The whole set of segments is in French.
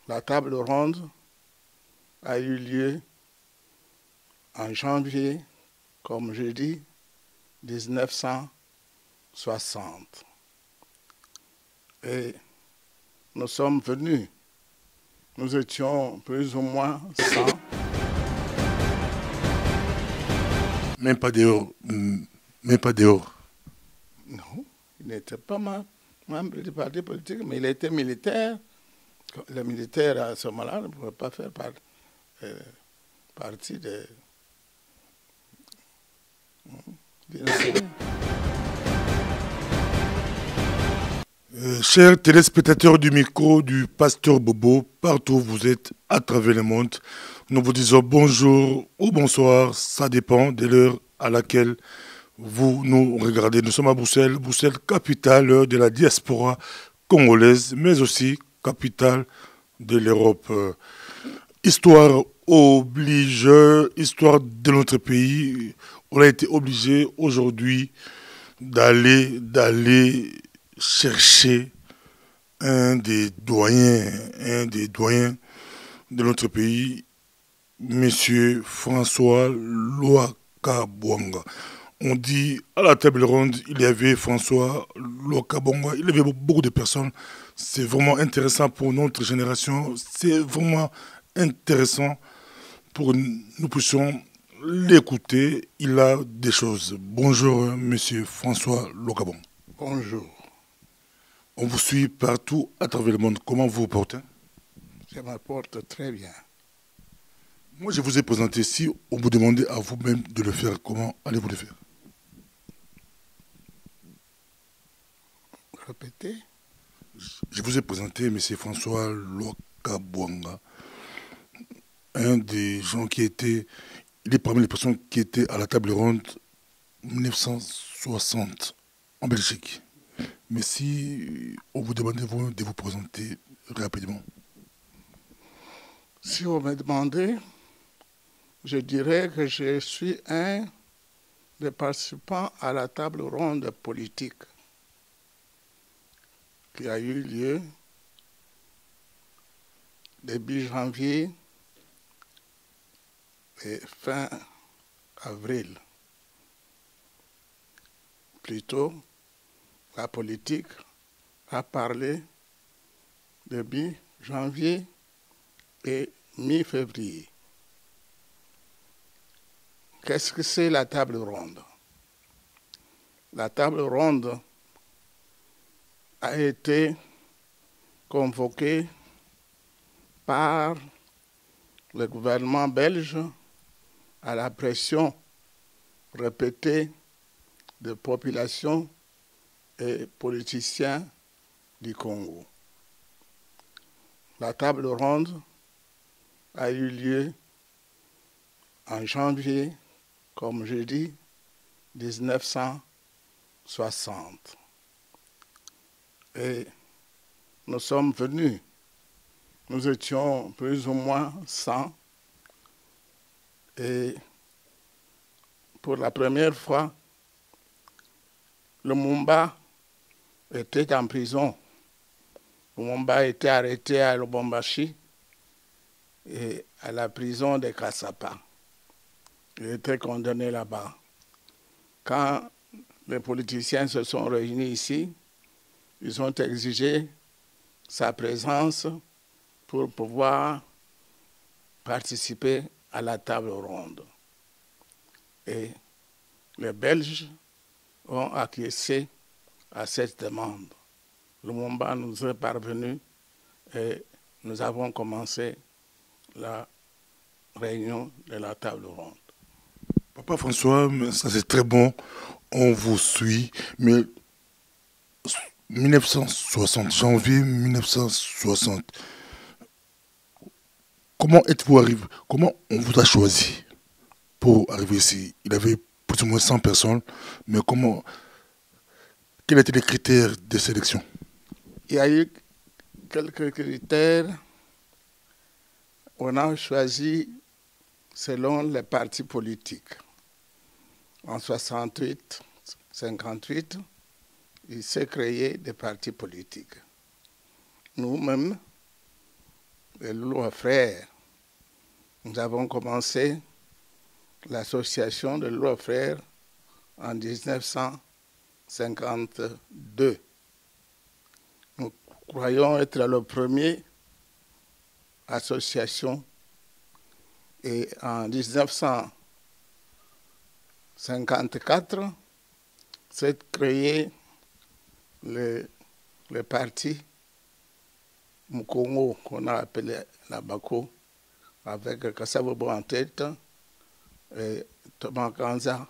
La table ronde a eu lieu en janvier, comme je dis, 1960. Et nous sommes venus. Nous étions plus ou moins 100. Même pas dehors. Même pas dehors. Non, il n'était pas membre du parti politique, mais il était militaire. Les militaires, à ce moment-là, ne pouvaient pas faire partie de... Chers téléspectateurs du micro du Pasteur Bobo, partout où vous êtes à travers le monde, nous vous disons bonjour ou bonsoir, ça dépend de l'heure à laquelle vous nous regardez. Nous sommes à Bruxelles, Bruxelles, capitale de la diaspora congolaise, mais aussi capitale de l'Europe. Histoire oblige, histoire de notre pays, on a été obligé aujourd'hui d'aller chercher un des doyens de notre pays, Monsieur François Lwakabwanga. On dit à la table ronde, il y avait François Lwakabwanga, il y avait beaucoup de personnes. C'est vraiment intéressant pour notre génération, c'est vraiment intéressant pour que nous puissions l'écouter. Il a des choses. Bonjour, Monsieur François Lwakabwanga. Bonjour. On vous suit partout à travers le monde. Comment vous vous portez? Je me porte très bien. Moi, je vous ai présenté. Si on vous demandait à vous-même de le faire, comment allez-vous le faire? Répétez. Je vous ai présenté M. François Lwakabwanga, un des gens qui était... Il est parmi les personnes qui étaient à la table ronde 1960 en Belgique. Mais si on vous demandait de vous présenter rapidement. Si vous me demandez, je dirais que je suis un des participants à la table ronde politique qui a eu lieu début janvier et fin avril. Plutôt, la politique a parlé début janvier et mi-février. Qu'est-ce que c'est la table ronde? La table ronde a été convoquée par le gouvernement belge à la pression répétée de populations et politiciens du Congo. La table ronde a eu lieu en janvier, comme je dis, 1960. Et nous sommes venus. Nous étions plus ou moins 100. Et pour la première fois, Lumumba était en prison. Lumumba a été arrêté à Lubumbashi et à la prison de Kasapa. Il était condamné là-bas. Quand les politiciens se sont réunis ici, ils ont exigé sa présence pour pouvoir participer à la table ronde. Et les Belges ont acquiescé à cette demande. Lumumba nous est parvenu et nous avons commencé la réunion de la table ronde. Papa François, ça c'est très bon, on vous suit, mais 1960, janvier 1960, comment êtes-vous arrivé? Comment on vous a choisi pour arriver ici? Il y avait plus ou moins 100 personnes, mais comment, quels étaient les critères de sélection? Il y a eu quelques critères. On a choisi selon les partis politiques. En 68, 58, il s'est créé des partis politiques. Nous-mêmes, les Loulou Frères. Nous avons commencé l'association de Loulou Frères en 1952. Nous croyons être le premier association et en 1954, s'est créé le parti Mukongo qu'on a appelé la Bako, avec Kassavobo en tête, et Thomas Kanza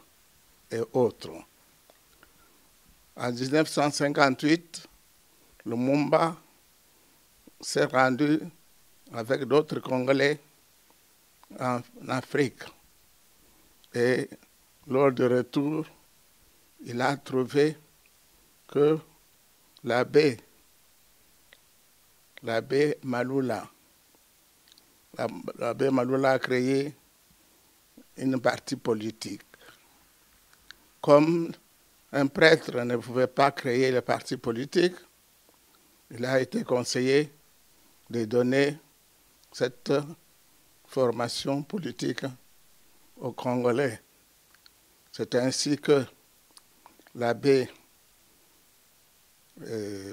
et autres. En 1958, le Mumba s'est rendu avec d'autres Congolais en Afrique. Et lors du retour, il a trouvé que l'abbé Maloula a créé une partie politique. Comme un prêtre ne pouvait pas créer le parti politique, il a été conseillé de donner cette formation politique aux Congolais. C'est ainsi que l'abbé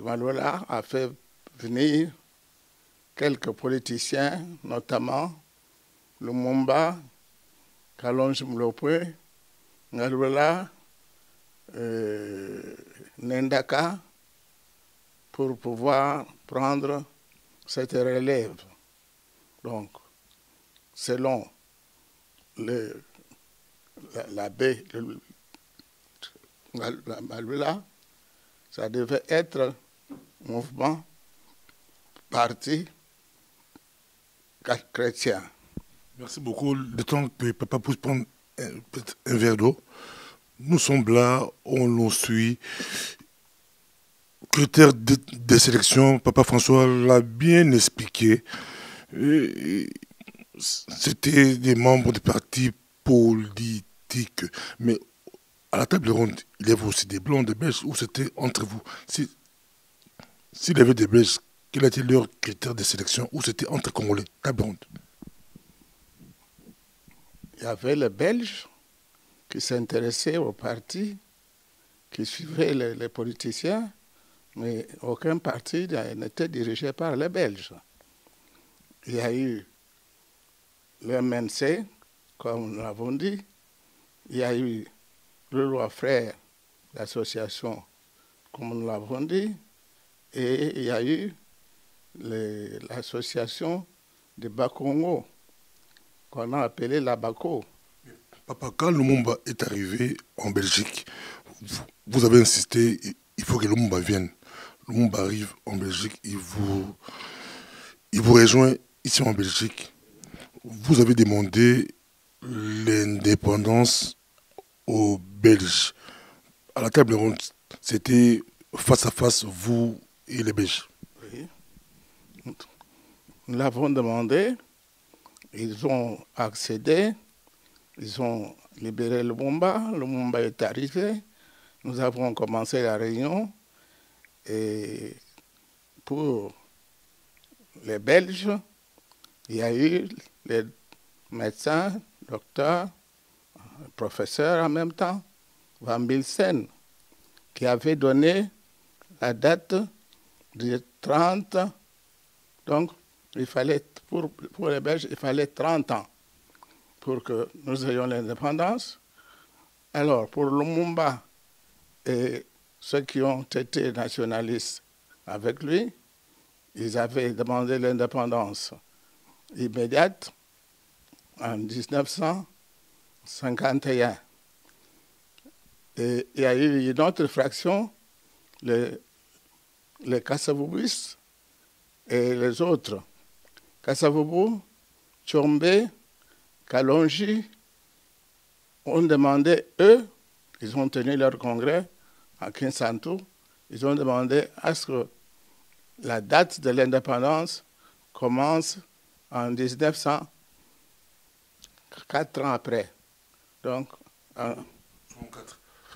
Maloula a fait venir quelques politiciens, notamment Lumumba, Kalonji Mlopwe, Maloula, Nendaka, pour pouvoir prendre cette relève. Donc, selon l'abbé Maloula, ça devait être mouvement parti chrétien. Merci beaucoup. Le temps que papa puisse prendre un verre d'eau. Nous sommes là, on nous suit. Critères de sélection, papa François l'a bien expliqué. C'était des membres des partis politiques. Mais à la table ronde, il y avait aussi des blancs, des belges, ou c'était entre vous? S'il y avait des belges, quel était leur critère de sélection, ou c'était entre Congolais? Table ronde. Il y avait les Belges qui s'intéressaient au parti, qui suivaient les politiciens, mais aucun parti n'était dirigé par les Belges. Il y a eu le MNC, comme nous l'avons dit, il y a eu le Loi Frère, l'association, comme nous l'avons dit, et il y a eu l'association de Bakongo, qu'on a appelée la Bako. Papa, quand Lumumba est arrivé en Belgique, vous avez insisté, il faut que Lumumba vienne. Lumumba arrive en Belgique, il vous rejoint ici en Belgique. Vous avez demandé l'indépendance aux Belges. À la table ronde, c'était face à face, vous et les Belges. Oui. Nous l'avons demandé, ils ont accédé, ils ont libéré Lumumba est arrivé, nous avons commencé la réunion, et pour les Belges, il y a eu les médecins, docteurs, professeurs en même temps, Van Bilsen, qui avait donné la date du 30. Donc, il fallait, pour les Belges, il fallait 30 ans pour que nous ayons l'indépendance. Alors, pour Lumumba et ceux qui ont été nationalistes avec lui, ils avaient demandé l'indépendance immédiate en 1951. Et il y a eu une autre fraction, les Kassavoubistes et les autres. Kassavoubou, Tchombe, Kalonji ont demandé, eux, ils ont tenu leur congrès à Kinsantu, ils ont demandé à ce que la date de l'indépendance commence en 1900, 4 ans après. Donc,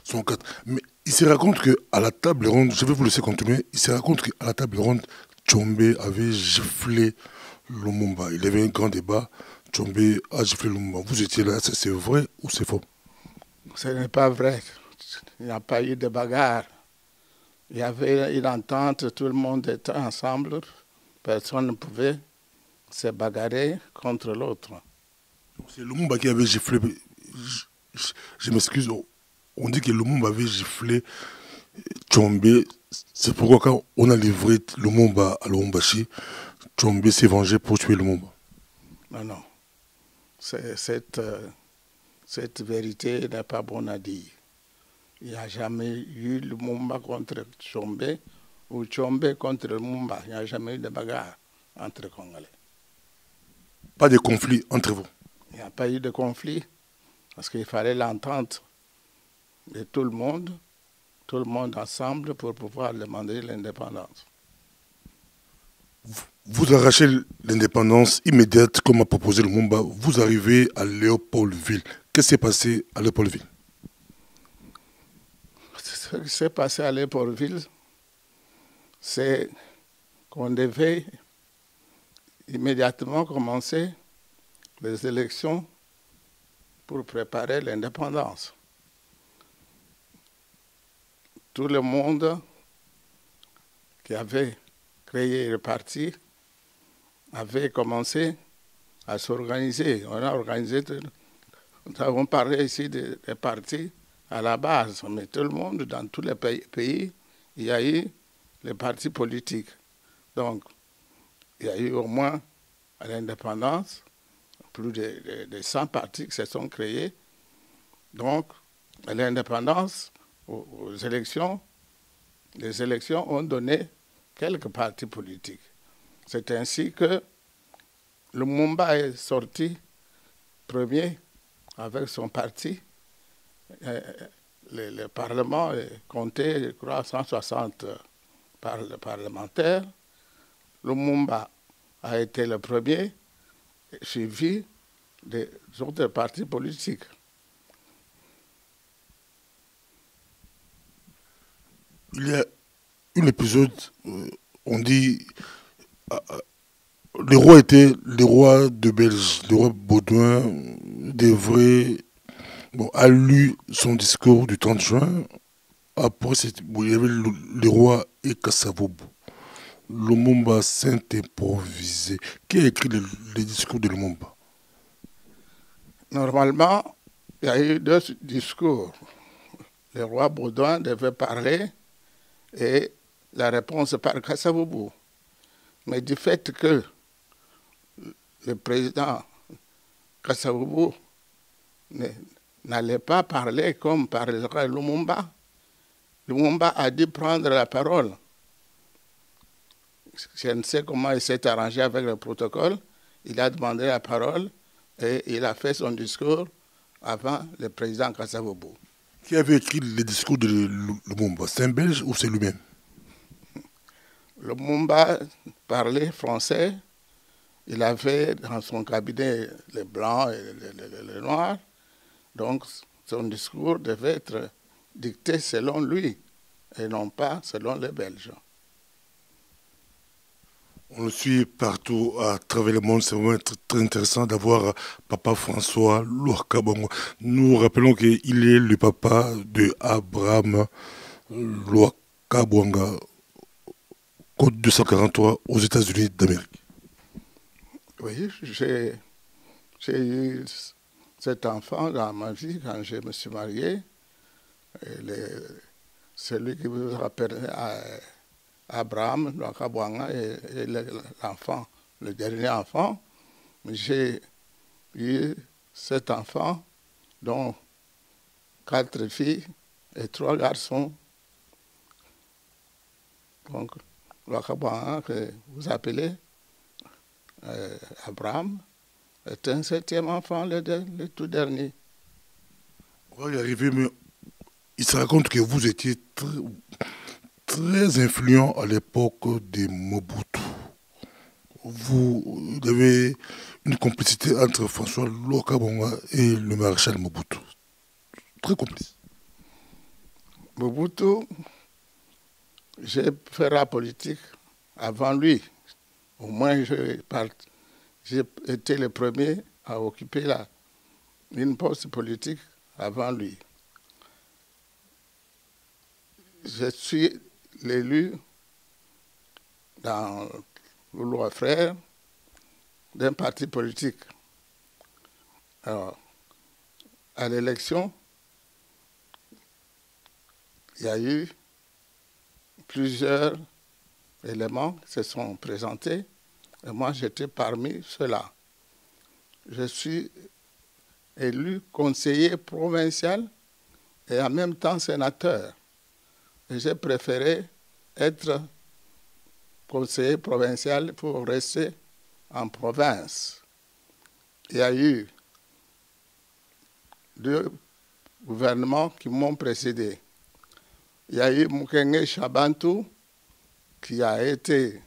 104. Mais il se raconte qu'à la table ronde, je vais vous laisser continuer, il se raconte qu'à la table ronde, Tchombe avait giflé Lumumba. Il y avait un grand débat. Tchombe a giflé Lumumba. Vous étiez là, c'est vrai ou c'est faux? Ce n'est pas vrai. Il n'y a pas eu de bagarre. Il y avait une entente, tout le monde était ensemble. Personne ne pouvait se bagarrer contre l'autre. C'est Lumumba qui avait giflé. Je m'excuse, on dit que Lumumba avait giflé Tchombe. C'est pourquoi quand on a livré Lumumba à Lubumbashi, Tchombe s'est vengé pour tuer Lumumba. Non, non. Cette vérité n'est pas bonne à dire. Il n'y a jamais eu Lumumba contre Tchombe ou Tchombe contre Lumumba. Il n'y a jamais eu de bagarre entre Congolais. Pas de conflit entre vous? Il n'y a pas eu de conflit parce qu'il fallait l'entente de tout le monde ensemble pour pouvoir demander l'indépendance. Vous arrachez l'indépendance immédiate comme a proposé Lumumba. Vous arrivez à Léopoldville. Qu'est-ce qui s'est passé à Léopoldville? Ce qui s'est passé à Léopoldville, c'est qu'on devait immédiatement commencer les élections pour préparer l'indépendance. Tout le monde qui avait créé le parti avait commencé à s'organiser. On a organisé, nous avons parlé ici des partis à la base, mais tout le monde, dans tous les pays, il y a eu les partis politiques. Donc, il y a eu au moins à l'indépendance plus de 100 partis qui se sont créés. Donc, à l'indépendance, aux élections, les élections ont donné quelques partis politiques. C'est ainsi que Lumumba est sorti premier avec son parti. Le Parlement comptait, je crois, 160 parlementaires. Lumumba a été le premier, suivi des autres partis politiques. Il y a un épisode, on dit, le roi était le roi de Belge, le roi Baudouin, devrait, a lu son discours du 30 juin. Après, il y avait le roi et Kassavobu. Lumumba s'est improvisé. Qui a écrit le discours de Lumumba? Normalement, il y a eu deux discours. Le roi Baudouin devait parler et la réponse par Kassavobu. Mais du fait que le président Kassavobu n'allait pas parler comme parlerait Lumumba, Lumumba a dû prendre la parole. Je ne sais comment il s'est arrangé avec le protocole. Il a demandé la parole et il a fait son discours avant le président Kassavobu. Qui avait écrit le discours de Lumumba? C'est un Belge ou c'est lui-même? Lumumba parlait français. Il avait dans son cabinet les blancs et les noirs. Donc son discours devait être dicté selon lui et non pas selon les Belges. On le suit partout à travers le monde. C'est vraiment très intéressant d'avoir Papa François Louakabongo. Nous rappelons qu'il est le papa de Abraham Louakabonga, code 243 aux États-Unis d'Amérique. Oui, j'ai eu cet enfant dans ma vie quand je me suis marié. Celui qui vous rappelle Abraham Louakabonga est l'enfant, le dernier enfant. J'ai eu 7 enfants, dont 4 filles et 3 garçons. Donc, Louakabonga, que vous appelez Abraham, est un 7e enfant, le tout dernier. On va y arriver, mais il se raconte que vous étiez très influent à l'époque de Mobutu. Vous avez une complicité entre François Louakabonga et le maréchal Mobutu. Très complice. Mobutu, j'ai fait la politique avant lui. Au moins, j'ai été le premier à occuper une poste politique avant lui. Je suis l'élu dans le Loi Frère d'un parti politique. Alors, à l'élection, il y a eu plusieurs éléments qui se sont présentés et moi j'étais parmi ceux-là. Je suis élu conseiller provincial et en même temps sénateur. Et j'ai préféré être conseiller provincial pour rester en province. Il y a eu 2 gouvernements qui m'ont précédé. Il y a eu Mukenge Shabantou, qui a été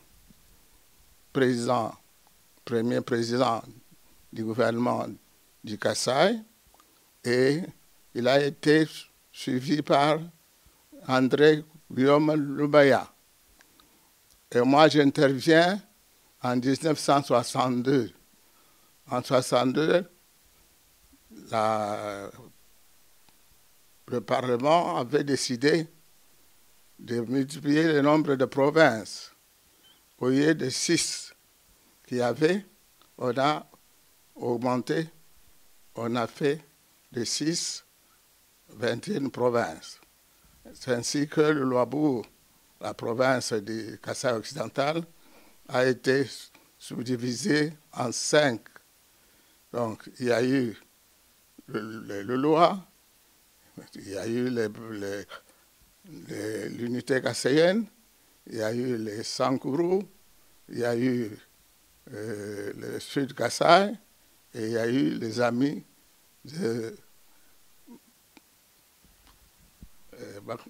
premier président du gouvernement du Kasaï, et il a été suivi par André Guillaume Lubaya. Et moi, j'interviens en 1962. En 1962, le Parlement avait décidé de multiplier le nombre de provinces. Au lieu de 6 qu'il y avait, on a augmenté, on a fait de 6, 21 provinces. C'est ainsi que le Louabourg, la province du Kasaï occidental, a été subdivisée en 5. Donc, il y a eu le Loa, il y a eu l'unité kassaïenne, il y a eu les Sankourou, il y a eu le Sud Kasaï, et il y a eu les amis de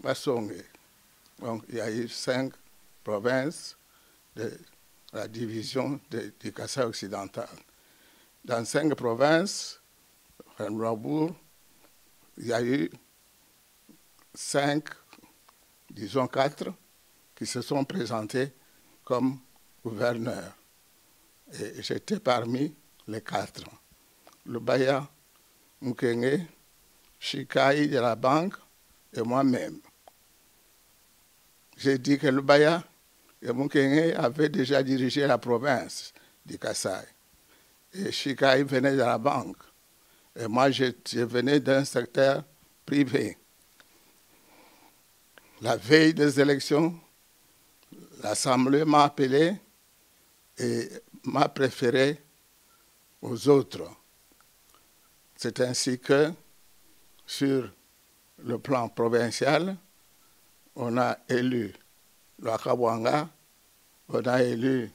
Bassongé. Donc, il y a eu 5 provinces de la division du Kasaï occidental. Dans 5 provinces, à Louabourg, il y a eu 5, disons 4, qui se sont présentés comme gouverneurs. Et j'étais parmi les 4. Lubaya, Mukenge, Shikai de la banque et moi-même. J'ai dit que Lubaya et Mukenge avaient déjà dirigé la province du Kasaï. Et Shikai venait de la banque. Et moi, je venais d'un secteur privé. La veille des élections, l'Assemblée m'a appelé et m'a préféré aux autres. C'est ainsi que, sur le plan provincial, on a élu le Akabwanga, on a élu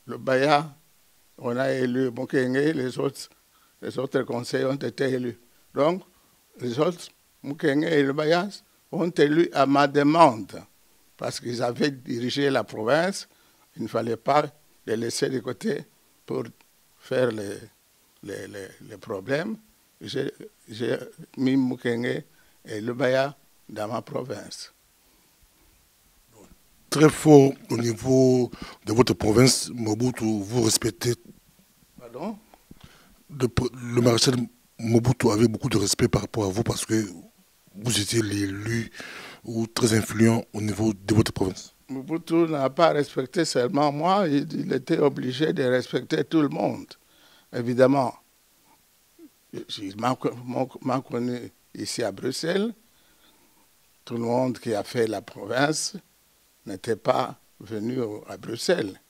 le Baya, on a élu Mukenge, les autres conseils ont été élus. Donc, les autres, Mukenge et le Baya, ont élu à ma demande, parce qu'ils avaient dirigé la province. Il ne fallait pas les laisser de côté pour faire les problèmes. J'ai mis Mukenge et Lubaya dans ma province. Très fort au niveau de votre province, Mobutu, vous respectez. Pardon? Le maréchal Mobutu avait beaucoup de respect par rapport à vous parce que vous étiez l'élu ou très influent au niveau de votre province. Mobutu n'a pas respecté seulement moi, il était obligé de respecter tout le monde, évidemment. Il m'a connu ici à Bruxelles. Tout le monde qui a fait la province n'était pas venu à Bruxelles.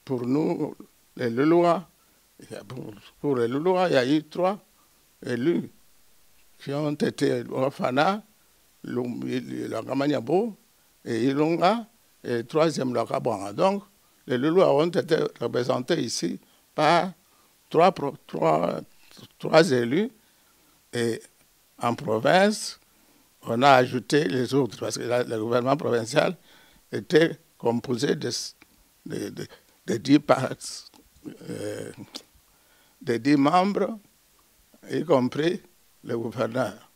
Pour nous, les Lolois, pour les Lolois, il y a eu 3 élus qui ont été Orfana, Langamaniabo et Ilonga, et le 3e Lakabwanga. Donc, les Lolois ont été représentés ici par 3 élus, et en province, on a ajouté les autres, parce que le gouvernement provincial était composé de 10 membres, y compris le gouverneur.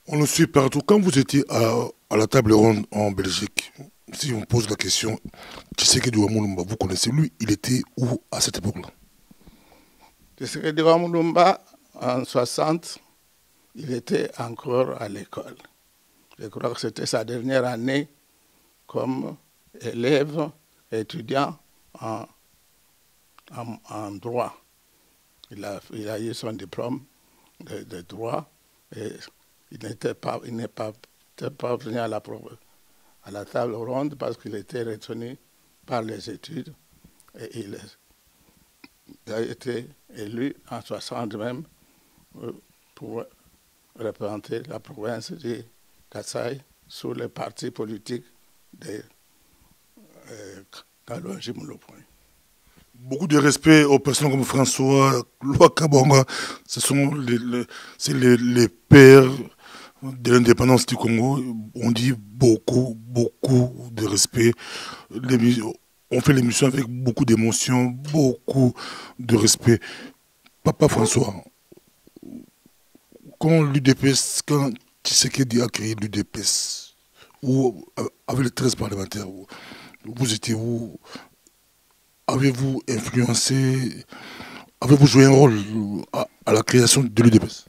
On le suit partout. Quand vous étiez à la table ronde en Belgique, Si on pose la question, Tshisekedi Mulumba, vous connaissez lui, il était où à cette époque-là? Tshisekedi Mulumba, en 60, il était encore à l'école. Je crois que c'était sa dernière année comme élève, étudiant en droit. Il a eu son diplôme de droit et il n'est pas venu à la table ronde parce qu'il était retenu par les études et il a été élu en 60 même pour représenter la province de Kasaï sous le parti politique de Kalonji Mulopouin. Beaucoup de respect aux personnes comme François Kabonga, ce sont les pères de l'indépendance du Congo. On dit beaucoup de respect. On fait l'émission avec beaucoup d'émotion, beaucoup de respect. Papa François, quand l'UDPS, quand Tshisekedi a créé l'UDPS, avec les 13 parlementaires, vous étiez où? Avez-vous influencé, avez-vous joué un rôle à la création de l'UDPS?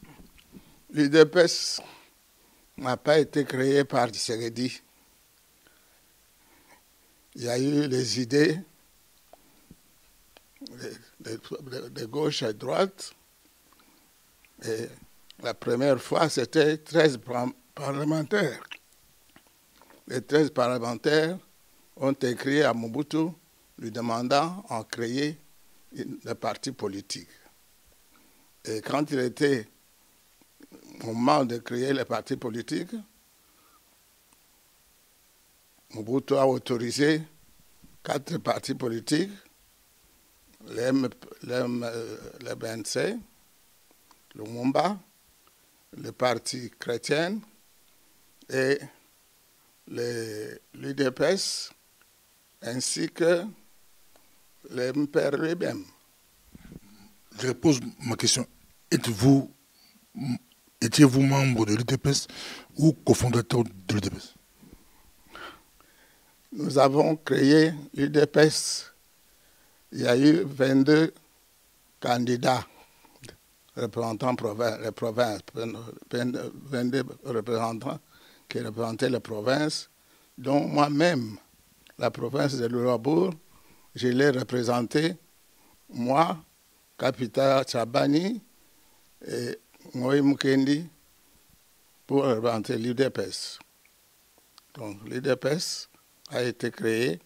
L'UDPS n'a pas été créé par Tshisekedi. Il y a eu les idées de gauche à droite. Et la première fois, c'était 13 parlementaires. Les 13 parlementaires ont écrit à Mobutu lui demandant de créer le parti politique. Et quand il était au moment de créer le parti politique, Mobutu a autorisé 4 partis politiques, le BNC, le Mumba, le Parti chrétien et l'UDPS, ainsi que le MPR lui-même. Je repose ma question. Étiez-vous membre de l'UDPS ou cofondateur de l'UDPS? Nous avons créé l'UDPS. Il y a eu 22 candidats représentant les provinces, 22 représentants qui représentaient les provinces, dont moi-même, la province de Lurabour, je l'ai représenté, moi, Kapita Chabani et Moïse Mukendi, pour représenter l'UDPS. Donc l'UDPS a été créé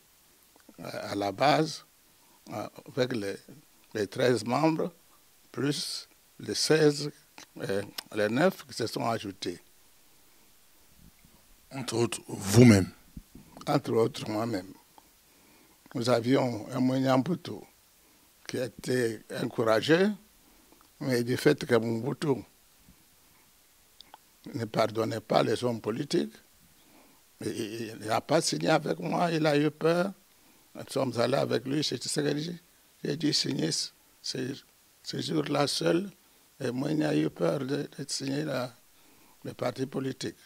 à la base avec les 13 membres, plus les 16, les 9 qui se sont ajoutés. Entre autres, vous-même? Entre autres, moi-même. Nous avions un Mouniamputu qui était encouragé, mais du fait que Mobutu ne pardonnait pas les hommes politiques, il n'a pas signé avec moi, il a eu peur. Nous sommes allés avec lui chez Tshisekedi. J'ai dû signer ce jour-là seul, et moi, il a eu peur de signer le parti politique.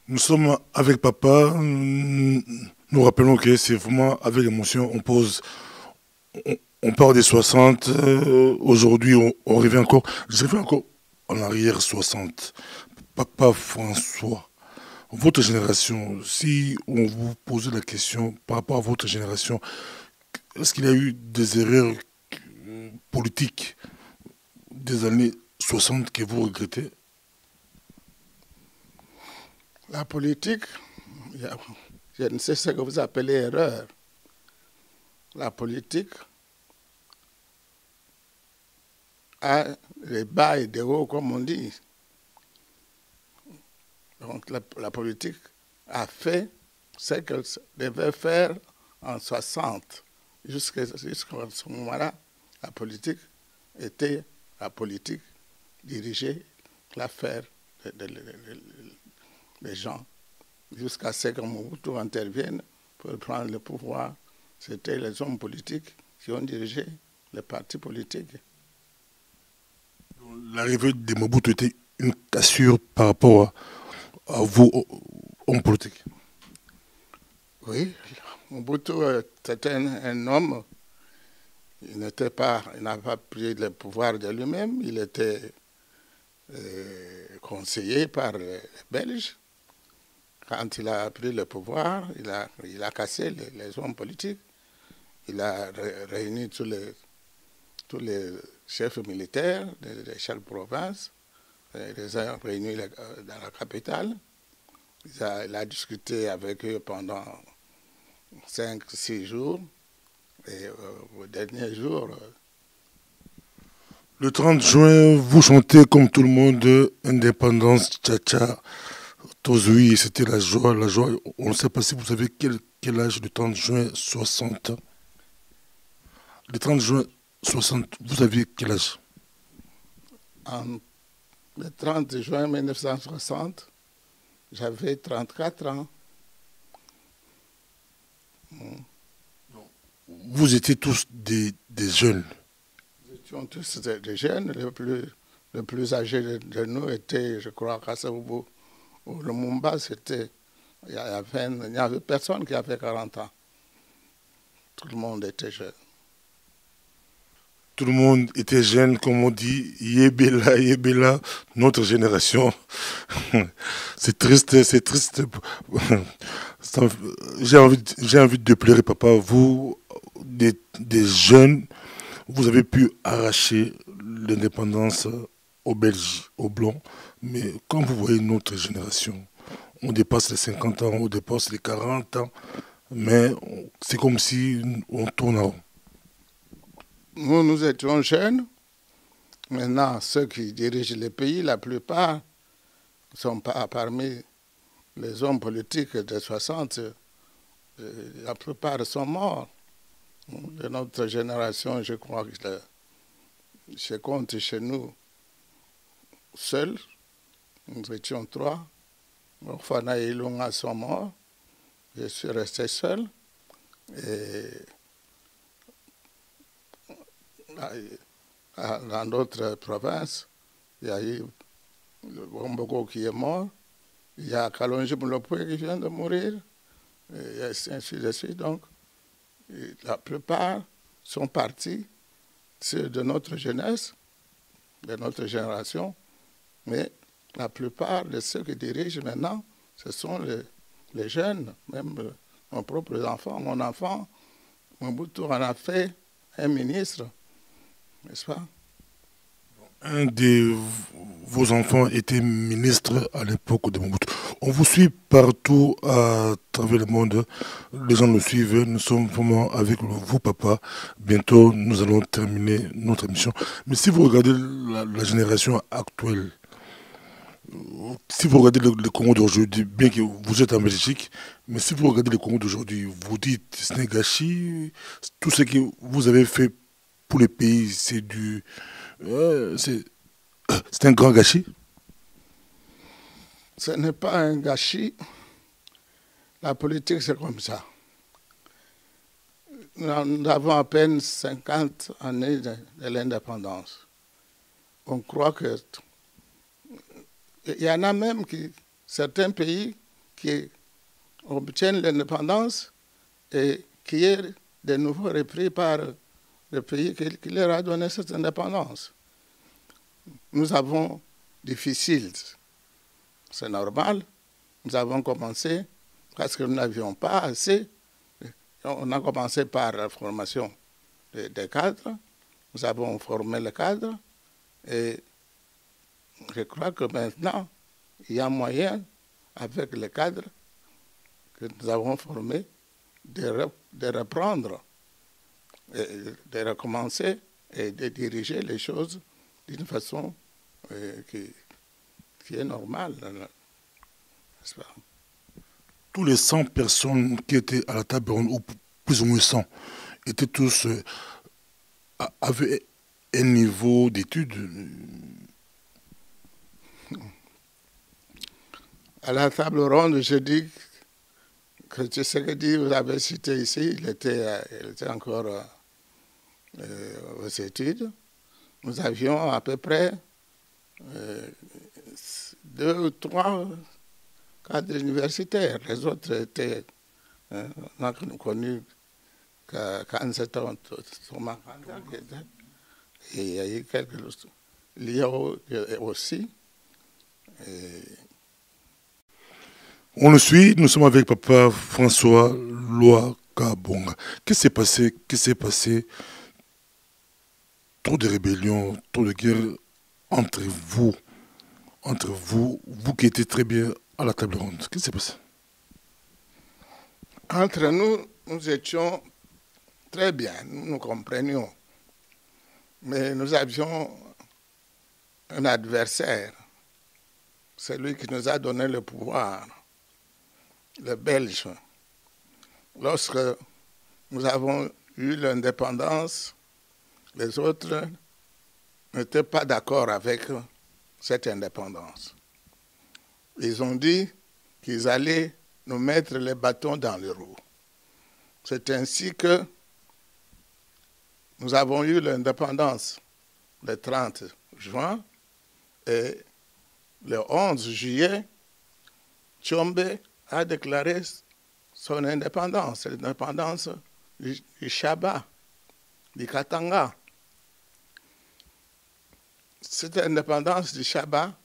Nous sommes avec papa, nous rappelons que c'est vraiment avec émotion, on part des 60, aujourd'hui on revient encore, je reviens encore en arrière 60. Papa François, votre génération, si on vous posait la question par rapport à votre génération, est-ce qu'il y a eu des erreurs politiques des années 60 que vous regrettez? La politique, je ne sais ce que vous appelez erreur. La politique a des bas et des hauts, comme on dit. Donc la politique a fait ce qu'elle devait faire en 60. Jusqu'à ce moment-là, la politique était la politique dirigeait l'affaire des gens. Jusqu'à ce que Mobutu intervienne pour prendre le pouvoir. C'était les hommes politiques qui ont dirigé les partis politiques. L'arrivée de Mobutu était une cassure par rapport à vous, hommes politiques? Oui, Mobutu était un homme, il n'a pas pris le pouvoir de lui-même, il était conseillé par les Belges. Quand il a pris le pouvoir, il a cassé les hommes politiques, il a réuni tous les chefs militaires de chaque province, il les a réunis dans la capitale. Il a discuté avec eux pendant 5-6 jours. Et au dernier jour... Le 30 juin, vous chantez comme tout le monde Indépendance, Tcha-Tcha, Tozui, c'était la joie, la joie. On ne sait pas si vous avez quel âge le 30 juin 60. Le 30 juin 60, vous aviez quel âge? Le 30 juin 1960, j'avais 34 ans. Vous étiez tous des jeunes. Nous étions tous des jeunes. Le plus âgé de nous était, je crois, Kassavubu ou Lumumba. Il n'y avait personne qui avait 40 ans. Tout le monde était jeune. Tout le monde était jeune, comme on dit, Yébéla, Yébéla, notre génération. C'est triste, c'est triste. J'ai envie de pleurer, papa. Vous, des jeunes, vous avez pu arracher l'indépendance aux Belges, aux Blancs. Mais quand vous voyez notre génération, on dépasse les 50 ans, on dépasse les 40 ans, mais c'est comme si on tourne en rond. Nous étions jeunes. Maintenant, ceux qui dirigent les pays, la plupart ne sont pas parmi les hommes politiques de 60. La plupart sont morts. De notre génération, je crois que je compte chez nous seuls. Nous étions 3. Orfana et Ilunga sont morts. Je suis resté seul. Et dans d'autres provinces, il y a eu le Bomboko qui est mort. Il y a Kalonji Moulopoué qui vient de mourir. Et ainsi de suite. Donc, la plupart sont partis, ceux de notre jeunesse, de notre génération, mais la plupart de ceux qui dirigent maintenant, ce sont les jeunes, même mes propres enfants. Mon enfant, Mobutu en a fait un ministre, n'est-ce pas? Un de vos enfants était ministre à l'époque de Mobutu. On vous suit partout à travers le monde. Les gens nous suivent. Nous sommes vraiment avec vous, papa. Bientôt, nous allons terminer notre émission. Mais si vous regardez la génération actuelle, si vous regardez le Congo d'aujourd'hui, bien que vous êtes en Belgique, mais si vous regardez le Congo d'aujourd'hui, vous dites ce n'est gâchis. Tout ce que vous avez fait pour le pays, c'est du... c'est un grand gâchis. Ce n'est pas un gâchis. La politique, c'est comme ça. Nous avons à peine 50 années de l'indépendance. On croit que... Il y en a même certains pays qui obtiennent l'indépendance et qui est de nouveau repris par le pays qui leur a donné cette indépendance. Nous avons difficile, c'est normal. Nous avons commencé parce que nous n'avions pas assez. On a commencé par la formation des cadres. Nous avons formé les cadres et je crois que maintenant, il y a moyen, avec les cadres que nous avons formés, de reprendre, de recommencer et de diriger les choses d'une façon qui est normale. N'est-ce pas? Tous les 100 personnes qui étaient à la table ronde, ou plus ou moins 100, étaient tous avaient un niveau d'études. À la table ronde, je dis que Tshisekedi, vous avez cité ici, il était encore aux études. Nous avions à peu près 2 ou 3 cadres universitaires. Les autres étaient Hein, on a connu 47 ans, Thomas Randa, et il y a eu quelques Liao aussi. Et... On le suit, nous sommes avec papa François Loakabonga. Qu'est-ce qui s'est passé? Trop de rébellions, trop de guerres entre vous, vous qui étiez très bien à la table ronde. Qu'est-ce qui s'est passé? Entre nous, nous étions très bien, nous nous comprenions. Mais nous avions un adversaire, celui qui nous a donné le pouvoir, le Belge. Lorsque nous avons eu l'indépendance, les autres n'étaient pas d'accord avec cette indépendance. Ils ont dit qu'ils allaient nous mettre les bâtons dans les roues. C'est ainsi que nous avons eu l'indépendance le 30 juin et le 11 juillet, Tchombe a déclaré son indépendance, l'indépendance du Chaba, du Katanga. Cette indépendance du Chaba,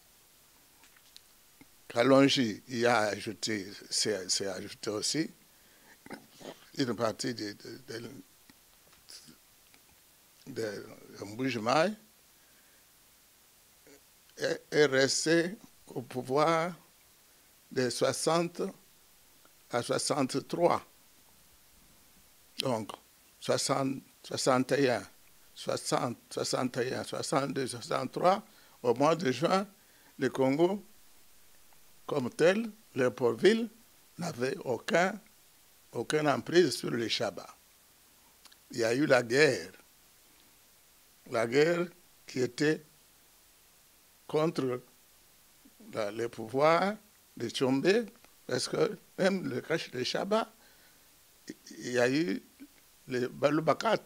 Kalonji y a ajouté, s'est ajouté aussi une partie de Mbujimaï est resté au pouvoir de 60 à 63. Donc, 60, 61, 60, 61, 62, 63, au mois de juin, le Congo, comme tel, Léopoldville, n'avait aucune emprise sur les Chaba. Il y a eu la guerre qui était contre le pouvoir de Tchombe, parce que même le cache de Chaba, il y a eu les Balubakat.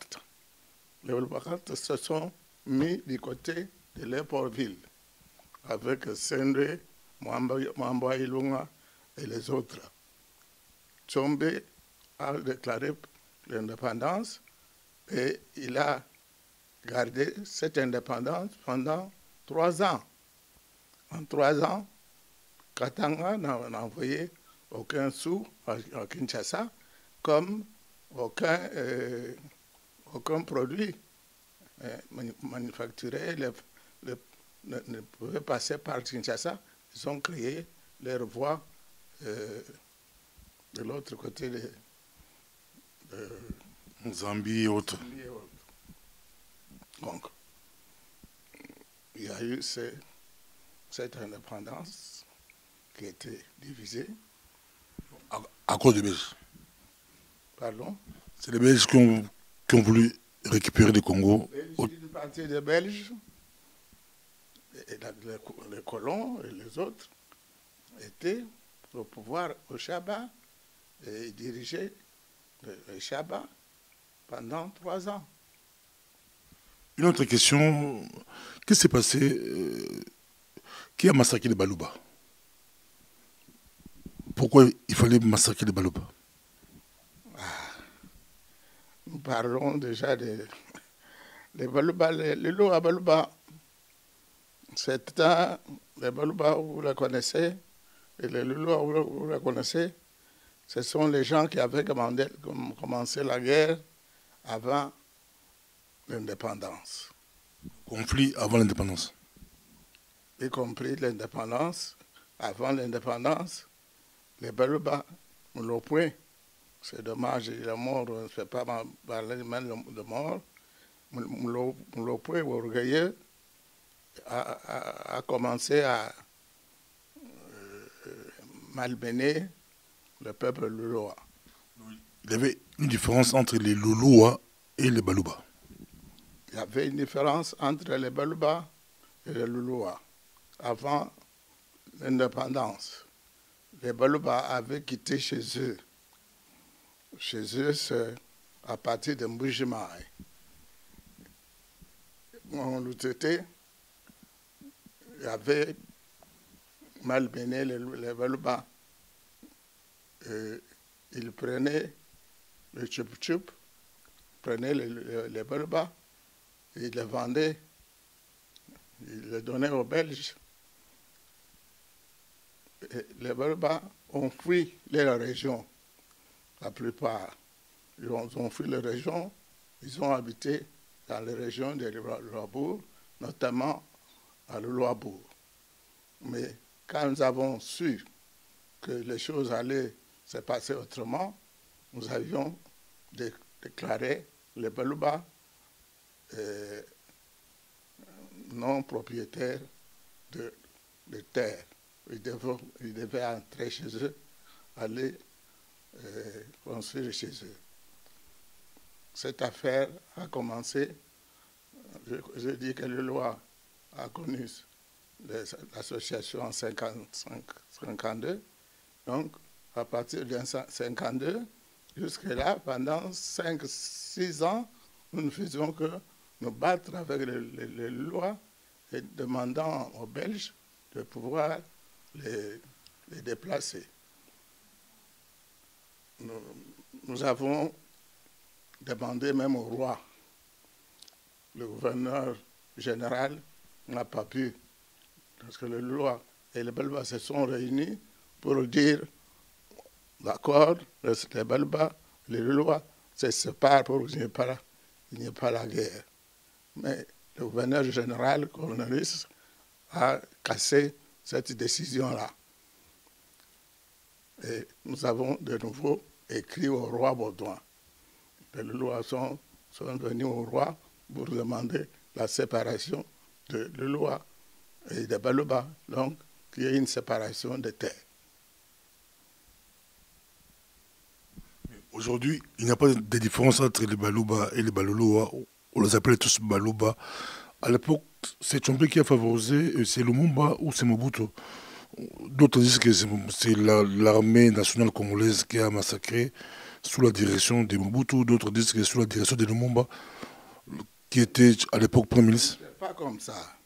Les Balubakat se sont mis du côté de Léopoldville, avec Sendre, Mwamba Ilunga et les autres. Tchombe a déclaré l'indépendance et il a gardé cette indépendance pendant 3 ans. En 3 ans, Katanga n'a envoyé aucun sou à Kinshasa, comme aucun produit manufacturé ne pouvait passer par Kinshasa. Ils ont créé leur voie de l'autre côté de Zambie et autres. Donc, il y a eu cette indépendance qui a été divisée. À cause des Belges. Pardon? C'est les Belges qui ont voulu récupérer le Congo. Une partie des Belges, et les colons et les autres étaient au pouvoir au Chaba et dirigeaient le Chaba pendant 3 ans. Une autre question, qu'est-ce qui s'est passé? Qui a massacré les Baluba? Pourquoi il fallait massacrer les Baluba? Nous parlons déjà des Baluba, les loups à Baluba. C'est les Baluba, vous la connaissez, et les Loulous, vous la connaissez, ce sont les gens qui avaient commencé la guerre avant l'indépendance. Conflit avant l'indépendance. Y compris l'indépendance. Avant l'indépendance, les Baluba, nous l'ont point. C'est dommage, il est mort, on ne fait pas parler même de mort. Nous l'ont point, orgueilleux, a commencé à malmener le peuple loulois. Il y avait une différence entre les Louloua et les Baluba. Il y avait une différence entre les Baluba et les Loulois. Avant l'indépendance, les Baluba avaient quitté chez eux. Chez eux, c'est à partir de Mbujimaï. On l'outait, il y avait malmené les Baluba. il prenait le tchoup-tchoup, prenait les Baluba, il les vendait, il les donnait aux Belges. Et les Baluba ont fui leur région, la plupart. Ils ont fui les régions, ils ont habité dans les régions de Louabourg, notamment à Louabourg. Mais quand nous avons su que les choses allaient se passer autrement, nous avions déclaré les Baluba non propriétaires de terre. Ils devaient entrer chez eux, aller construire chez eux. Cette affaire a commencé, je dis que le loi a connu l'association en 1952, donc à partir de 1952, jusque-là, pendant 5-6 ans, nous ne faisions que nous battre avec les lois et demandant aux Belges de pouvoir les déplacer. Nous avons demandé même au roi. Le gouverneur général n'a pas pu, parce que les lois et les Baluba se sont réunis pour dire d'accord, les Baluba, les lois se séparent pour qu'il n'y ait pas la guerre. Mais le gouverneur général, Cornelis, a cassé cette décision-là. Et nous avons de nouveau écrit au roi Baudouin. Les lois sont venus au roi pour demander la séparation de l'Eloa et de Baluba, donc qu'il y ait une séparation des terres. Aujourd'hui, il n'y a pas de différence entre les Baluba et les Baloloa. On les appelait tous Baluba. À l'époque, c'est Tshombe qui a favorisé, c'est Lumumba ou c'est Mobutu. D'autres disent que c'est l'armée nationale congolaise qui a massacré sous la direction de Mobutu. D'autres disent que c'est sous la direction de Lumumba, qui était à l'époque Premier ministre. C'est pas comme ça.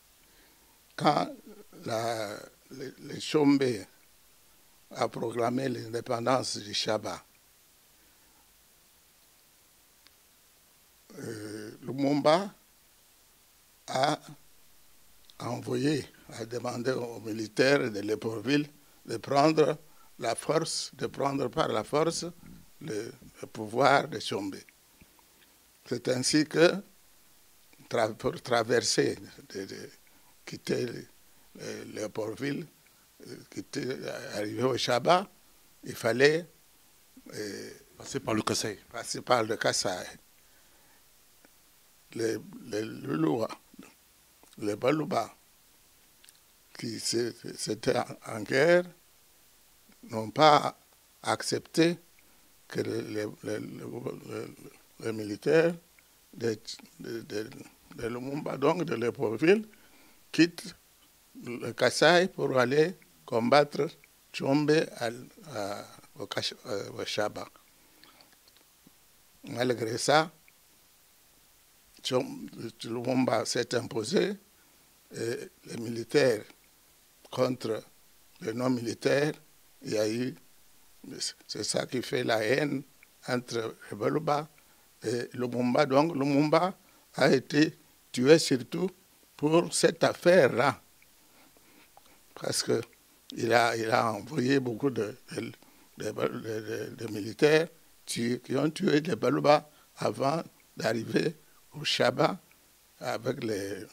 Quand les Tshombe a proclamé l'indépendance du Shaba, Lumumba a envoyé, a demandé aux militaires de Libreville de prendre la force, de prendre par la force le pouvoir de Tshombe. C'est ainsi que, pour traverser, quitter Libreville, arriver au Shaba, il fallait Passer par le Kassai. Passer par le Kassai. Les Lulua, les Baluba, qui étaient en guerre, n'ont pas accepté que les militaires de Lumumba, donc de Libreville, quittent le Kassai pour aller combattre Tshombe au Shaba. Malgré ça, Lumumba s'est imposé et les militaires contre les non-militaires, il y a eu, c'est ça qui fait la haine entre les Baluba et Lumumba. Donc Lumumba a été tué surtout pour cette affaire-là, parce qu'il a envoyé beaucoup de militaires qui ont tué les Baluba avant d'arriver au Shaba avec les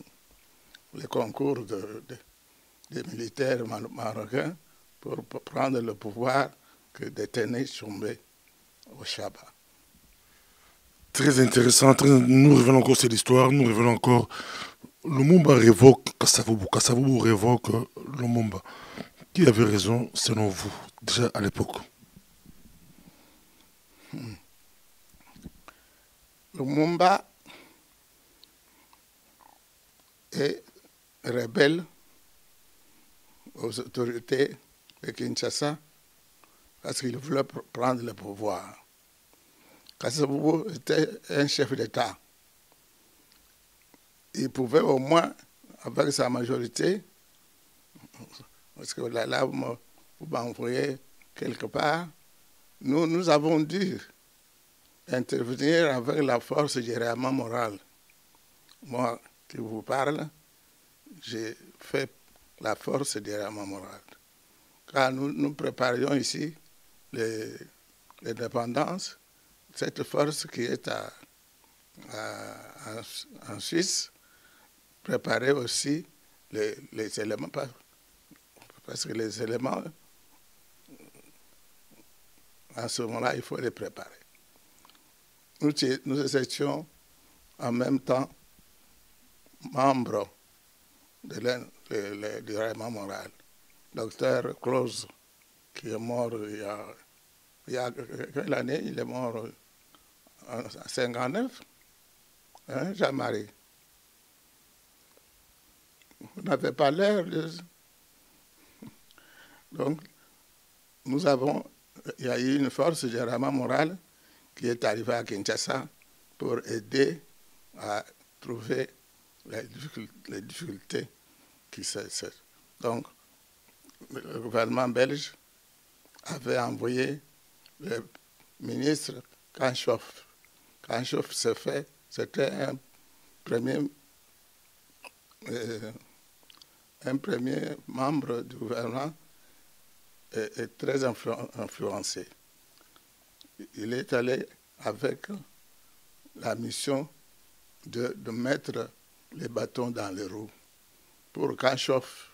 concours des militaires marocains pour prendre le pouvoir que détenait Tshombe au Shaba. Très intéressant. Nous revenons encore sur l'histoire. Nous revenons encore. Lumumba révoque Kasavubu. Kasavubu révoque Lumumba. Qui avait raison selon vous, déjà à l'époque? Lumumba est rebelle aux autorités de Kinshasa parce qu'il voulait prendre le pouvoir. Kasavubu était un chef d'État. Il pouvait au moins, avec sa majorité, parce que là vous m'envoyez quelque part, nous avons dû intervenir avec la force du réarmement moral. Moi qui vous parle, j'ai fait la force du réarmement moral. Car nous préparions ici l'indépendance, cette force qui est en Suisse préparait aussi les éléments, parce que les éléments, en ce moment-là, il faut les préparer. Nous étions en même temps membres du réarmement moral. Docteur Close, qui est mort il y a quelle année? Il est mort en 59, hein, Jean-Marie? Vous n'avez pas l'air de... Donc, il y a eu une force du réarmement moral qui est arrivée à Kinshasa pour aider à trouver les difficultés qui se... Donc, le gouvernement belge avait envoyé le ministre Kanchoff. Kanchoff, c'était un premier membre du gouvernement et très influencé. Il est allé avec la mission de mettre les bâtons dans les roues pour Kanchoff.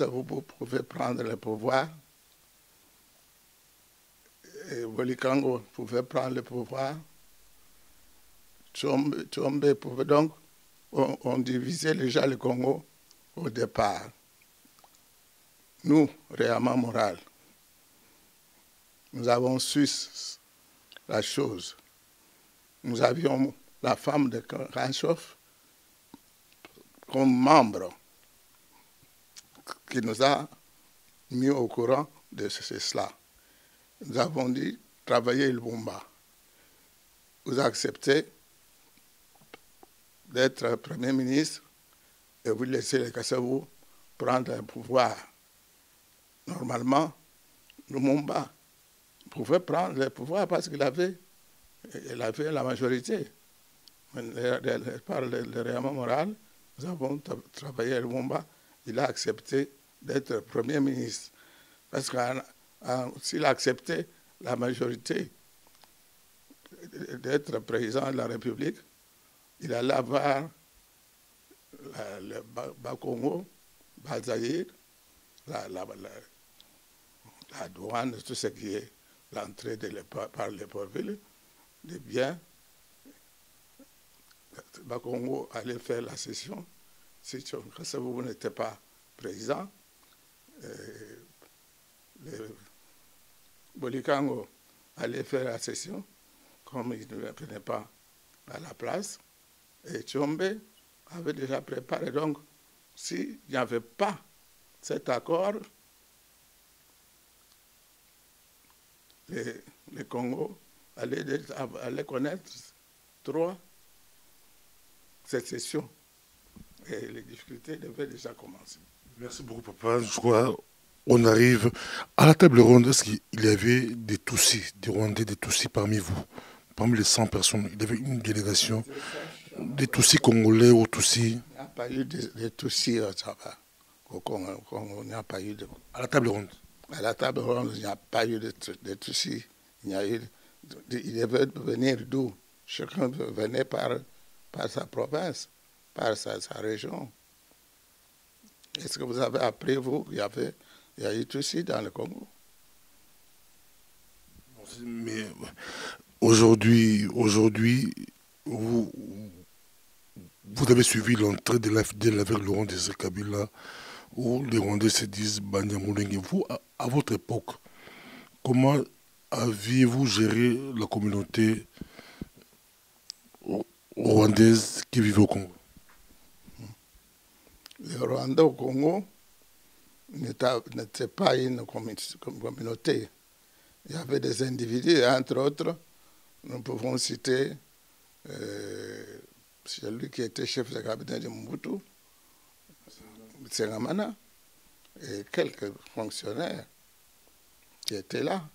Vous pouvez prendre le pouvoir, et Bolikango pouvait prendre le pouvoir, Tshombe pouvait donc, on divisait déjà le Congo au départ. Nous, réarmement moral, nous avons su la chose. Nous avions la femme de Kanchoff comme membre qui nous a mis au courant de cela. Nous avons dit, travaillez le Lumumba. Vous acceptez d'être Premier ministre et vous laissez les Kassavou prendre le pouvoir. Normalement, Lumumba pouvait prendre le pouvoir parce qu'il avait la majorité. Par le réarmement moral, nous avons travaillé le Lumumba. Il a accepté d'être Premier ministre. Parce que s'il a accepté la majorité d'être président de la République, il allait avoir le Bas-Congo, Bas-Zaïre, la douane, tout ce qui est l'entrée par les villes, des biens. Bas-Congo allait faire la session. Si vous n'étiez pas président, Bolikango allait faire la session, comme il ne venait pas à la place, et Tshombe avait déjà préparé. Donc, s'il n'y avait pas cet accord, le Congo allait connaître 3 sécessions. Et les difficultés devaient déjà commencer. Merci beaucoup, papa. Je crois qu'on arrive à la table ronde. Est-ce qu'il y avait des Tutsis, des Rwandais, des Tutsis parmi vous? Parmi les 100 personnes, il y avait une délégation des Tutsis congolais ou Tutsis? Il n'y a pas eu de Tutsis au Congo. Il n'y a pas eu de... À la table ronde? À la table ronde, il n'y a pas eu de Tutsis. Il devait venir d'où? Chacun venait par sa province, par sa région. Est-ce que vous avez appris, vous, qu'il y a eu Tutsis dans le Congo? Mais aujourd'hui, vous avez suivi l'entrée de l'AFDL avec Laurent Désiré Kabila, où les Rwandais se disent Banyamulenge. Vous, à votre époque, comment aviez-vous géré la communauté rwandaise qui vivait au Congo? Le Rwanda au Congo n'était pas une communauté. Il y avait des individus, entre autres, nous pouvons citer celui qui était chef de cabinet de Mobutu, Tsengamana, et quelques fonctionnaires. qui était là.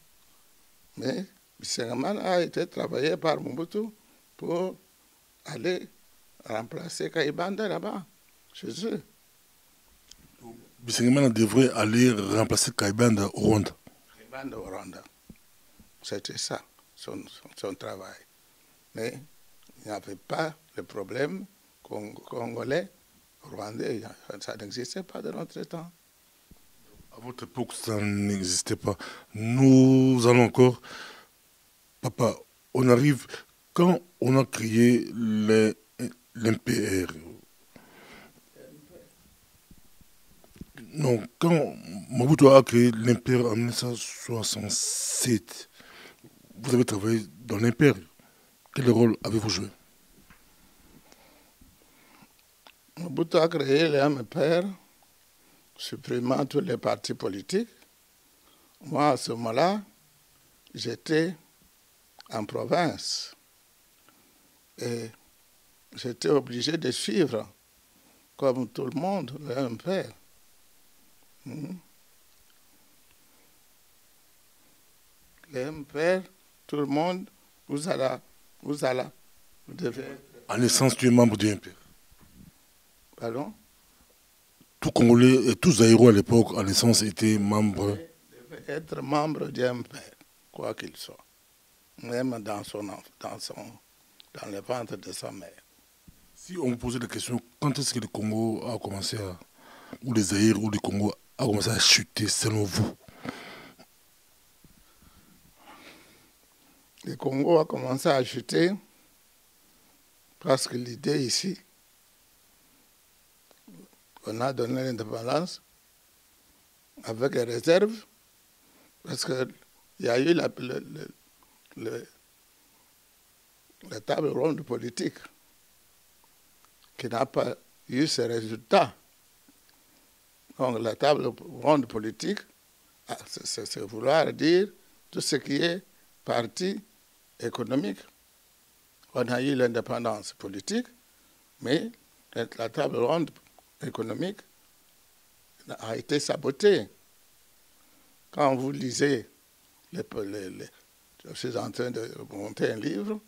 Mais Bisengamana a été travaillé par Mobutu pour aller remplacer Kayibanda là-bas, chez eux. Bisengamana devrait aller remplacer Kayibanda au Rwanda. Kayibanda au Rwanda. C'était ça, son travail. Mais il n'y avait pas de problème congolais, rwandais. Ça n'existait pas de notre temps. À votre époque, ça n'existait pas. Nous allons encore... Papa, on arrive... Quand on a créé l'MPR, non, quand Mobutu a créé l'MPR en 1967, vous avez travaillé dans l'MPR. Quel rôle avez-vous joué? Mobutu a créé l'MPR, supprimant tous les partis politiques. Moi, à ce moment-là, j'étais en province et j'étais obligé de suivre, comme tout le monde, l'MPR. L'MPR, tout le monde, vous devez... En naissance, tu es membre du MPR. Pardon? Tout Congolais et tout Zaïro à l'époque, en naissance, étaient membres. Devait être membre du MPR, quoi qu'il soit. Même dans le ventre de sa mère. Si on vous posait la question, quand est-ce que le Congo a commencé à... ou les Zaïre ou le Congo a commencé à chuter selon vous? Le Congo a commencé à chuter parce que l'idée ici, on a donné l'indépendance avec des réserves, parce qu'il y a eu la table ronde politique qui n'a pas eu ses résultats. Donc la table ronde politique, c'est vouloir dire tout ce qui est parti économique. On a eu l'indépendance politique, mais la table ronde économique a été sabotée. Quand vous lisez, je suis en train de monter un livre,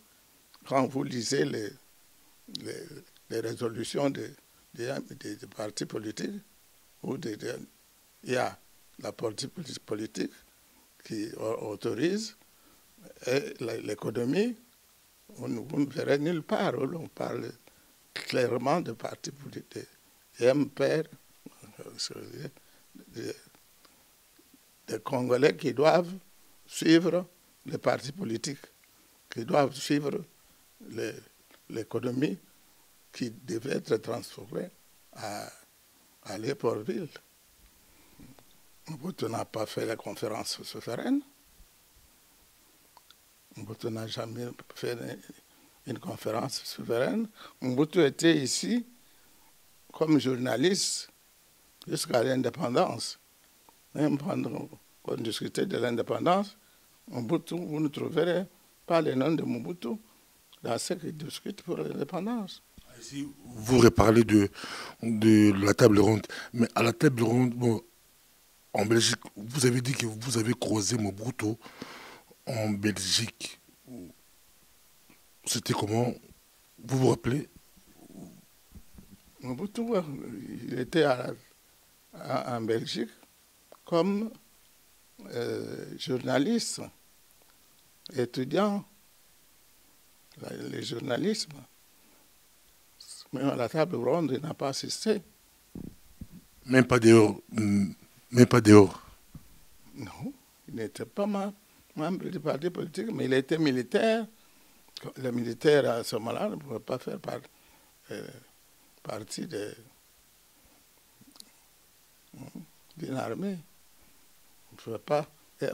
quand vous lisez les résolutions des partis politiques, où il y a la partie politique qui autorise l'économie, vous ne verrez nulle part où on parle clairement de partis politiques, des MPR, des Congolais qui doivent suivre les partis politiques, qui doivent suivre l'économie qui devait être transformée à Libreville. Mobutu n'a pas fait la conférence souveraine. Mobutu n'a jamais fait une conférence souveraine. Mobutu était ici comme journaliste jusqu'à l'indépendance. Même pendant qu'on discutait de l'indépendance, Mobutu, vous ne trouverez pas le nom de Mobutu dans ce qui discute pour l'indépendance. Ici, vous reparlez de la table ronde, mais à la table ronde, bon, en Belgique, vous avez dit que vous avez croisé Mobutu en Belgique. C'était comment? Vous vous rappelez? Mobutu, il était en Belgique comme journaliste, étudiant, le journalisme. Mais à la table ronde, il n'a pas assisté. Même pas dehors. Même pas dehors. Non, il n'était pas membre du parti politique, mais il était militaire. Les militaires, à ce moment-là, ne pouvaient pas faire partie d'une armée. On ne pouvait pas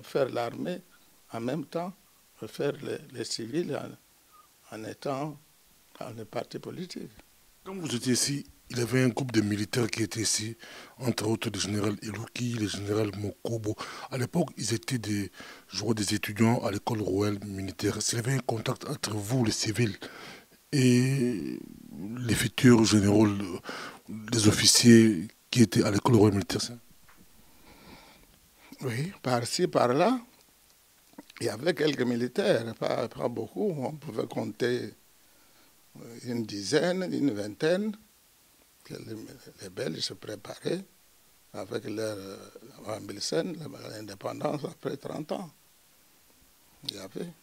faire l'armée en même temps, faire les civils en étant dans le parti politique. Quand vous étiez ici, il y avait un groupe de militaires qui était ici, entre autres le général Elouki, le général Mokobo. À l'époque, ils étaient des étudiants à l'école royale militaire. S'il y avait un contact entre vous, les civils, et les futurs généraux, les officiers qui étaient à l'école royale militaire, ça? Oui, par-ci, par-là. Il y avait quelques militaires, pas beaucoup. On pouvait compter une dizaine, une vingtaine. Que les Belges se préparaient avec leur en 1000, l'indépendance après 30 ans. Il y avait.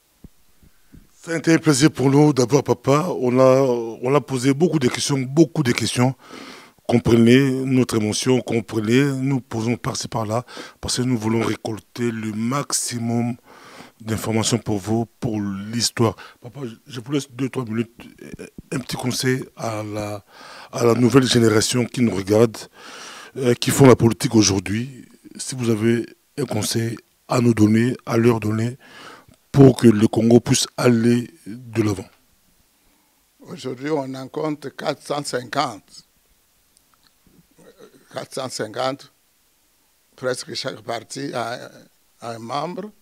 Ça a été un plaisir pour nous d'avoir papa. On a posé beaucoup de questions, beaucoup de questions. Comprenez notre émotion, comprenez, nous posons par-ci par-là, parce que nous voulons récolter le maximum d'informations pour vous, pour l'histoire. Papa, je vous laisse 2-3 minutes, un petit conseil à la nouvelle génération qui nous regarde, qui font la politique aujourd'hui. Si vous avez un conseil à nous donner, à leur donner, pour que le Congo puisse aller de l'avant. Aujourd'hui, on en compte 450. 450, presque chaque parti a un membre,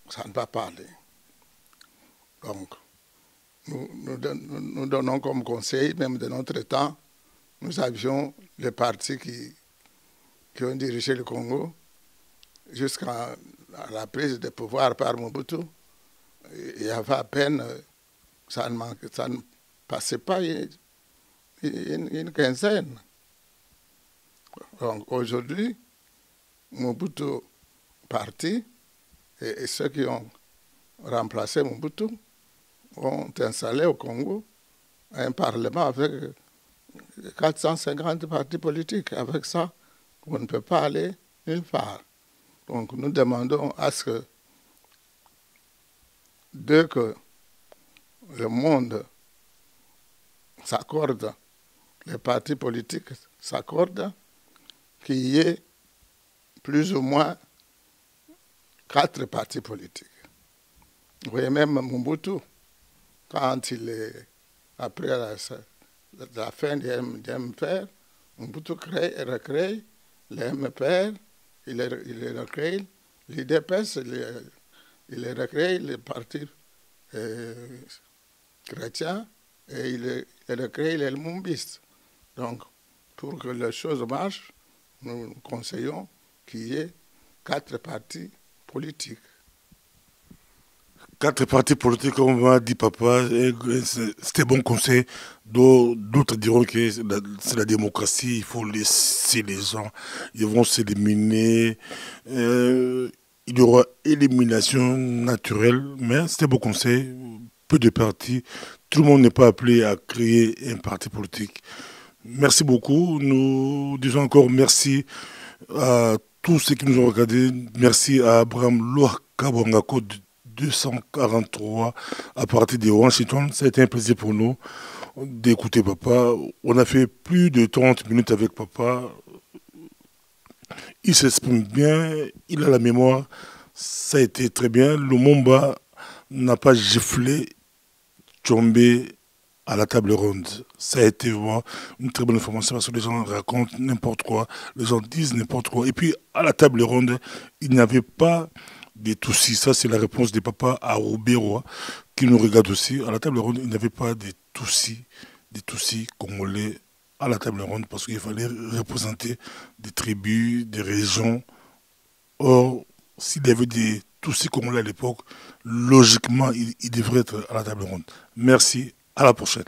ça ne va pas aller. Donc, nous donnons comme conseil, même de notre temps, nous avions les partis qui ont dirigé le Congo jusqu'à la prise de pouvoir par Mobutu. Il y avait à peine, ça ne passait pas une quinzaine. Donc aujourd'hui, Mobutu parti et ceux qui ont remplacé Mobutu ont installé au Congo un parlement avec 450 partis politiques. Avec ça, on ne peut pas aller nulle part. Donc nous demandons à ce que, dès que le monde s'accorde, les partis politiques s'accordent, qu'il y ait plus ou moins 4 partis politiques. Vous voyez, même Mobutu, quand il est, après la fin du MPR, Mobutu recrée le MPR, il recrée l'IDPS, il recrée les partis chrétiens et il recrée les Lumumbistes. Donc, pour que les choses marchent, nous conseillons qu'il y ait 4 partis politiques. 4 partis politiques, comme m'a dit papa, c'était bon conseil. D'autres diront que c'est la démocratie, il faut laisser les gens, ils vont s'éliminer. Il y aura élimination naturelle, mais c'était bon conseil. Peu de partis, tout le monde n'est pas appelé à créer un parti politique. Merci beaucoup. Nous disons encore merci à tous ceux qui nous ont regardés. Merci à Abraham Loakabongako 243 à partir de Washington. Ça a été un plaisir pour nous d'écouter papa. On a fait plus de 30 minutes avec papa. Il s'exprime bien, il a la mémoire. Ça a été très bien. Lumumba n'a pas giflé Tchombe à la table ronde. Ça a été vraiment une très bonne information parce que les gens racontent n'importe quoi, les gens disent n'importe quoi. Et puis, à la table ronde, il n'y avait pas des Tutsis. Ça, c'est la réponse des papas à Roubérois qui nous regarde aussi. À la table ronde, il n'y avait pas des Tutsis congolais à la table ronde parce qu'il fallait représenter des tribus, des régions. Or, s'il y avait des Tutsis congolais à l'époque, logiquement, il devrait être à la table ronde. Merci. À la prochaine.